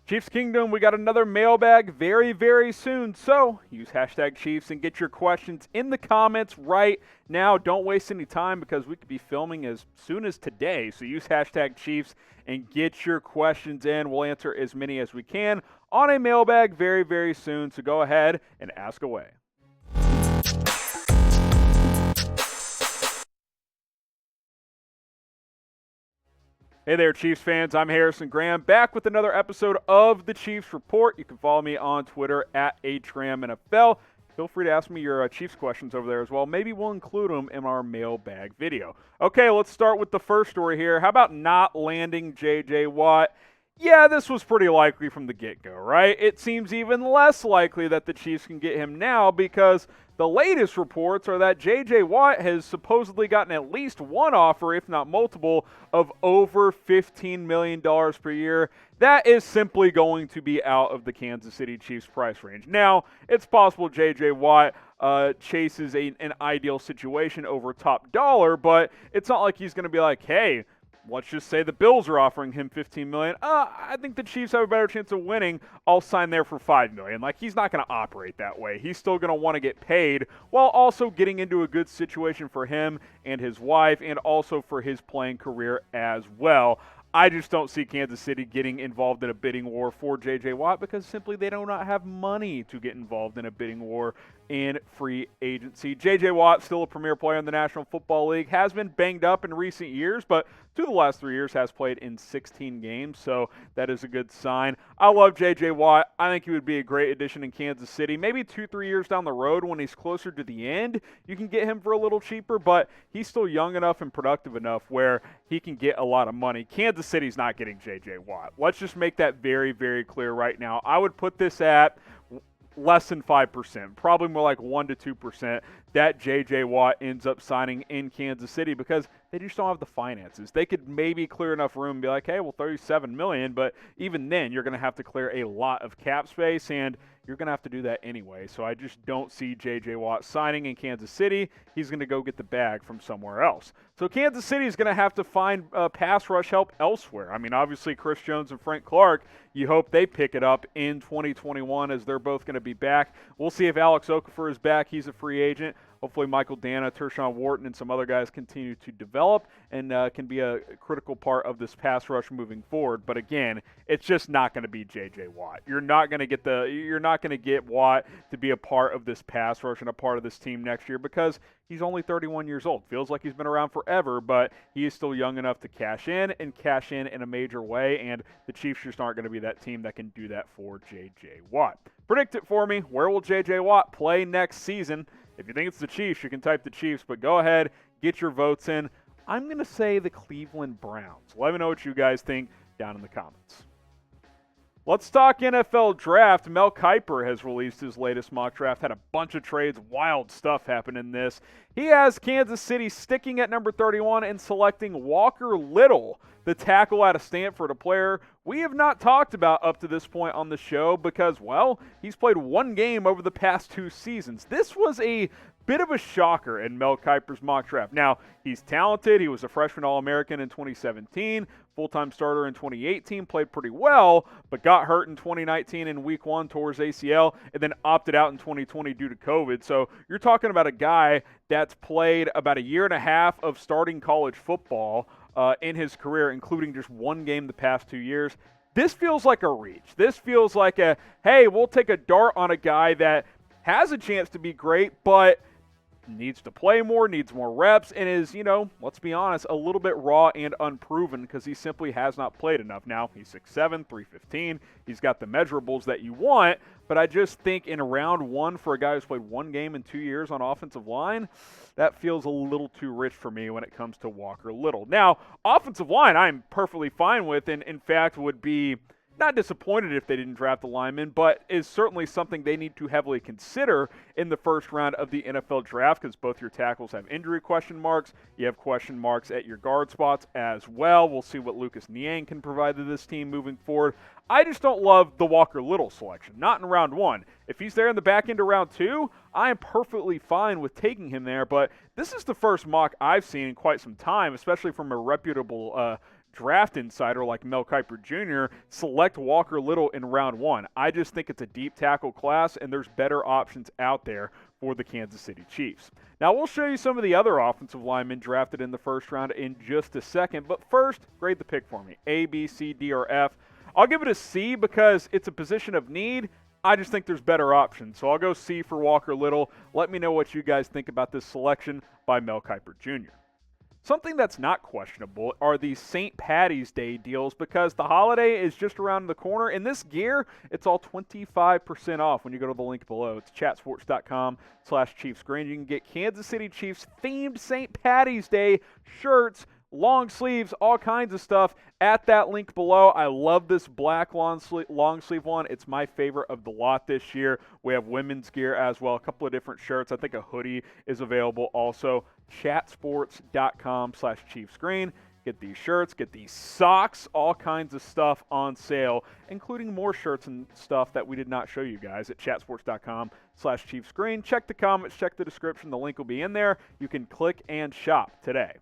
Chiefs Kingdom, we got another mailbag very, very soon. So use hashtag Chiefs and get your questions in the comments right now. Don't waste any time because we could be filming as soon as today. So use hashtag Chiefs and get your questions in. We'll answer as many as we can on a mailbag very, very soon. So go ahead and ask away. Hey there, Chiefs fans. I'm Harrison Graham, back with another episode of the Chiefs Report. You can follow me on Twitter at HRAMNFL. Feel free to ask me your Chiefs questions over there as well. Maybe we'll include them in our mailbag video. Okay, let's start with the first story here. How about not landing J.J. Watt? Yeah, this was pretty likely from the get-go, right? It seems even less likely that the Chiefs can get him now because the latest reports are that J.J. Watt has supposedly gotten at least one offer, if not multiple, of over $15 million per year. That is simply going to be out of the Kansas City Chiefs price range. Now, it's possible J.J. Watt chases an ideal situation over top dollar, but it's not like he's going to be like, hey, let's just say the Bills are offering him $15 million. I think the Chiefs have a better chance of winning. I'll sign there for $5 million. Like, he's not going to operate that way. He's still going to want to get paid while also getting into a good situation for him and his wife and also for his playing career as well. I just don't see Kansas City getting involved in a bidding war for J.J. Watt because simply they do not have money to get involved in a bidding war in free agency. J.J. Watt, still a premier player in the National Football League, has been banged up in recent years, but 2 of the last 3 years has played in 16 games, so that is a good sign. I love J.J. Watt. I think he would be a great addition in Kansas City. Maybe 2-3 years down the road when he's closer to the end, you can get him for a little cheaper, but he's still young enough and productive enough where he can get a lot of money. Kansas City's not getting J.J. Watt. Let's just make that very, very clear right now. I would put this at less than 5%, probably more like 1 to 2% that J.J. Watt ends up signing in Kansas City because they just don't have the finances. They could maybe clear enough room and be like, hey, well, $37 million, but even then you're going to have to clear a lot of cap space, and you're going to have to do that anyway. So I just don't see J.J. Watt signing in Kansas City. He's going to go get the bag from somewhere else. So Kansas City is going to have to find pass rush help elsewhere. I mean, obviously Chris Jones and Frank Clark, you hope they pick it up in 2021 as they're both going to be back. We'll see if Alex Okafor is back. He's a free agent. Hopefully Michael Dana, Tershawn Wharton, and some other guys continue to develop and can be a critical part of this pass rush moving forward. But again, it's just not going to be J.J. Watt. You're not going to get Watt to be a part of this pass rush and a part of this team next year because he's only 31 years old. Feels like he's been around forever, but he is still young enough to cash in in a major way, and the Chiefs just aren't going to be that team that can do that for J.J. Watt. Predict it for me. Where will J.J. Watt play next season? If you think it's the Chiefs, you can type the Chiefs, but go ahead, get your votes in. I'm going to say the Cleveland Browns. Let me know what you guys think down in the comments. Let's talk NFL draft. Mel Kiper has released his latest mock draft. Had a bunch of trades, wild stuff happen in this. He has Kansas City sticking at number 31 and selecting Walker Little, the tackle out of Stanford, a player we have not talked about up to this point on the show because, well, he's played 1 game over the past 2 seasons. This was a bit of a shocker in Mel Kiper's mock draft. Now, he's talented. He was a freshman All-American in 2017, full-time starter in 2018, played pretty well, but got hurt in 2019 in Week 1 towards ACL, and then opted out in 2020 due to COVID. So you're talking about a guy that's played about a year and a half of starting college football in his career, including just 1 game the past 2 years. This feels like a reach. This feels like a, hey, we'll take a dart on a guy that has a chance to be great, but needs to play more, needs more reps, and is, let's be honest, a little bit raw and unproven because he simply has not played enough. Now, he's 6'7", 315. He's got the measurables that you want, but I just think in round 1 for a guy who's played 1 game in 2 years on offensive line, that feels a little too rich for me when it comes to Walker Little. Now, offensive line I'm perfectly fine with, and in fact would be not disappointed if they didn't draft a lineman, but is certainly something they need to heavily consider in the first round of the NFL draft because both your tackles have injury question marks. You have question marks at your guard spots as well. We'll see what Lucas Niang can provide to this team moving forward. I just don't love the Walker Little selection, not in round 1. If he's there in the back end of round 2, I am perfectly fine with taking him there, but this is the first mock I've seen in quite some time, especially from a reputable draft insider like Mel Kiper Jr. select Walker Little in round 1. I just think it's a deep tackle class, and there's better options out there for the Kansas City Chiefs. Now, we'll show you some of the other offensive linemen drafted in the first round in just a second, but first, grade the pick for me. A, B, C, D, or F. I'll give it a C because it's a position of need. I just think there's better options, so I'll go C for Walker Little. Let me know what you guys think about this selection by Mel Kiper Jr. Something that's not questionable are these St. Patty's Day deals because the holiday is just around the corner. In this gear, it's all 25% off when you go to the link below. It's chatsports.com/ChiefsGreen. You can get Kansas City Chiefs themed St. Patty's Day shirts, long sleeves, all kinds of stuff at that link below. I love this black long sleeve one. It's my favorite of the lot this year. We have women's gear as well, a couple of different shirts. I think a hoodie is available also. Chatsports.com/ChiefsGreen. Get these shirts, get these socks, all kinds of stuff on sale, including more shirts and stuff that we did not show you guys at chatsports.com/ChiefsGreen. Check the comments, check the description. The link will be in there. You can click and shop today.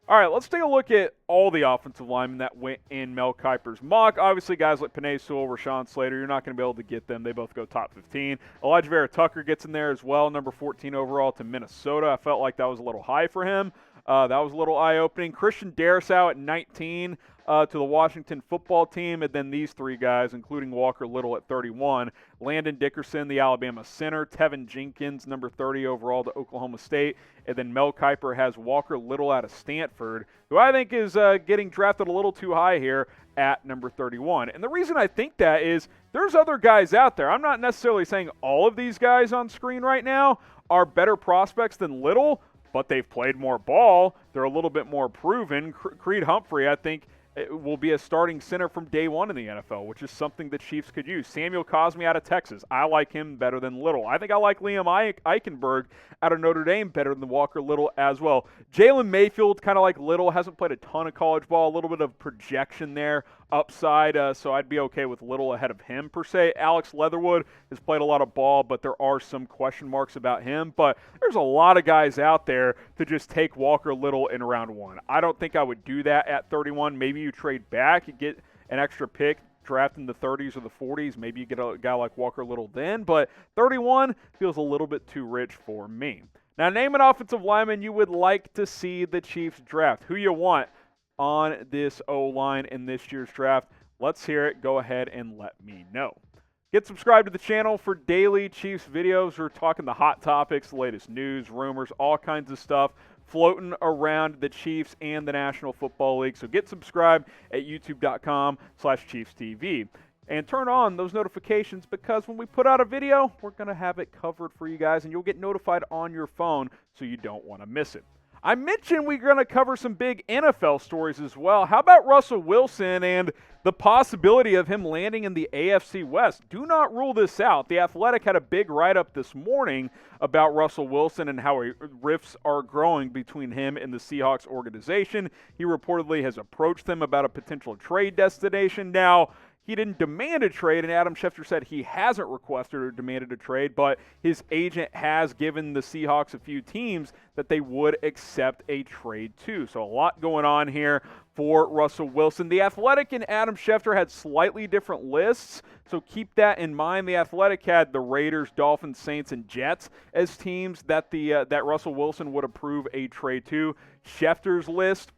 All right, let's take a look at all the offensive linemen that went in Mel Kiper's mock. Obviously, guys like Penei Sewell, Rashawn Slater, you're not going to be able to get them. They both go top 15. Elijah Vera Tucker gets in there as well, number 14 overall to Minnesota. I felt like that was a little high for him. That was a little eye-opening. Christian Darrisaw at 19 to the Washington football team, and then these three guys, including Walker Little at 31. Landon Dickerson, the Alabama center. Tevin Jenkins, number 30 overall to Oklahoma State. And then Mel Kiper has Walker Little out of Stanford, who I think is getting drafted a little too high here at number 31. And the reason I think that is there's other guys out there. I'm not necessarily saying all of these guys on screen right now are better prospects than Little, but they've played more ball. They're a little bit more proven. Creed Humphrey, I think, will be a starting center from day one in the NFL, which is something the Chiefs could use. Samuel Cosme out of Texas. I like him better than Little. I think I like Liam Eichenberg out of Notre Dame better than Walker Little as well. Jalen Mayfield, kind of like Little, hasn't played a ton of college ball. A little bit of projection there, upside, so I'd be okay with Little ahead of him per se. Alex Leatherwood has played a lot of ball, but there are some question marks about him. But there's a lot of guys out there to just take Walker Little in round 1. I don't think I would do that at 31. Maybe you trade back, you get an extra pick, draft in the 30s or the 40s. Maybe you get a guy like Walker Little then, but 31 feels a little bit too rich for me. Now, name an offensive lineman you would like to see the Chiefs draft. Who you want on this O-line in this year's draft? Let's hear it. Go ahead and let me know. Get subscribed to the channel for daily Chiefs videos. We're talking the hot topics, the latest news, rumors, all kinds of stuff floating around the Chiefs and the National Football League. So get subscribed at youtube.com/ChiefsTV. And turn on those notifications because when we put out a video, we're going to have it covered for you guys, and you'll get notified on your phone so you don't want to miss it. I mentioned we're going to cover some big NFL stories as well. How about Russell Wilson and the possibility of him landing in the AFC West? Do not rule this out. The Athletic had a big write-up this morning about Russell Wilson and how rifts are growing between him and the Seahawks organization. He reportedly has approached them about a potential trade destination. Now, he didn't demand a trade, and Adam Schefter said he hasn't requested or demanded a trade, but his agent has given the Seahawks a few teams that they would accept a trade to. So a lot going on here for Russell Wilson. The Athletic and Adam Schefter had slightly different lists, so keep that in mind. The Athletic had the Raiders, Dolphins, Saints, and Jets as teams that that Russell Wilson would approve a trade to. Schefter's list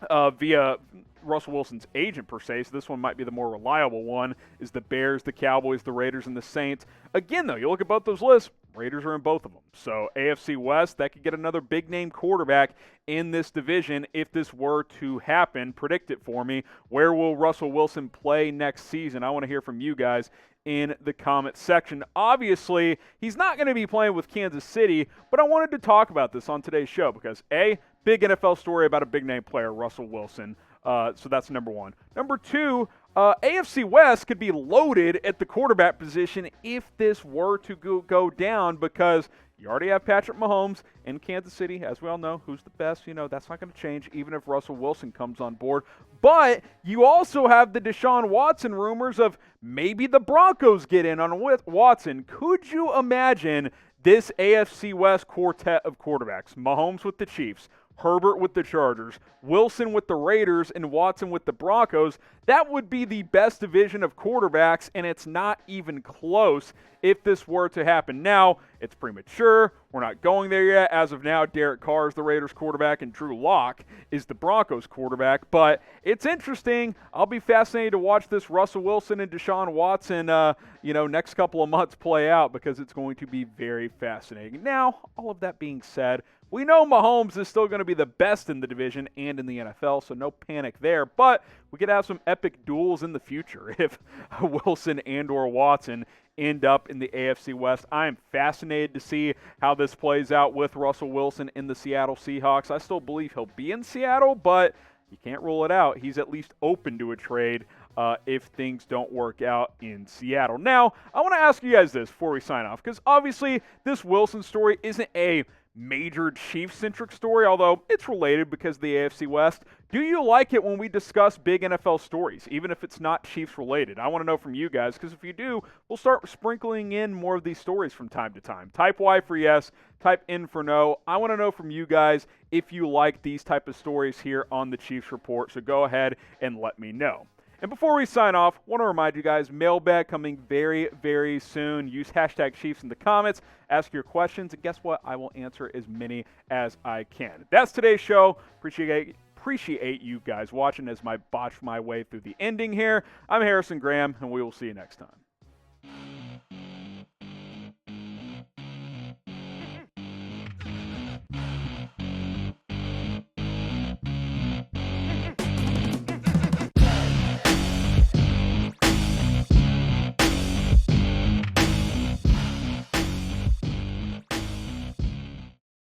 via Russell Wilson's agent per se, so this one might be the more reliable one, is the Bears, the Cowboys, the Raiders, and the Saints. Again, though, you look at both those lists, Raiders are in both of them. So AFC West, that could get another big-name quarterback in this division if this were to happen. Predict it for me. Where will Russell Wilson play next season? I want to hear from you guys in the comment section. Obviously, he's not going to be playing with Kansas City, but I wanted to talk about this on today's show because, A, big NFL story about a big-name player, Russell Wilson. So that's number one. Number two, AFC West could be loaded at the quarterback position if this were to go down because you already have Patrick Mahomes in Kansas City. As we all know, who's the best? You know, that's not going to change even if Russell Wilson comes on board. But you also have the Deshaun Watson rumors of maybe the Broncos get in on Watson. Could you imagine this AFC West quartet of quarterbacks? Mahomes with the Chiefs, Herbert with the Chargers, Wilson with the Raiders, and Watson with the Broncos, that would be the best division of quarterbacks, and it's not even close if this were to happen. Now, it's premature. We're not going there yet. As of now, Derek Carr is the Raiders quarterback, and Drew Lock is the Broncos quarterback. But it's interesting. I'll be fascinated to watch this Russell Wilson and Deshaun Watson, next couple of months play out, because it's going to be very fascinating. Now, all of that being said, we know Mahomes is still going to be the best in the division and in the NFL, so no panic there. But we could have some epic duels in the future if Wilson and or Watson end up in the AFC West. I am fascinated to see how this plays out with Russell Wilson in the Seattle Seahawks. I still believe he'll be in Seattle, but you can't rule it out. He's at least open to a trade if things don't work out in Seattle. Now, I want to ask you guys this before we sign off, because obviously this Wilson story isn't a major Chiefs-centric story, although it's related because of the AFC West. Do you like it when we discuss big NFL stories, even if it's not Chiefs-related? I want to know from you guys, because if you do, we'll start sprinkling in more of these stories from time to time. Type Y for yes, type N for no. I want to know from you guys if you like these type of stories here on the Chiefs Report, so go ahead and let me know. And before we sign off, I want to remind you guys, mailbag coming very, very soon. Use hashtag Chiefs in the comments. Ask your questions, and guess what? I will answer as many as I can. That's today's show. Appreciate you guys watching as I botch my way through the ending here. I'm Harrison Graham, and we will see you next time.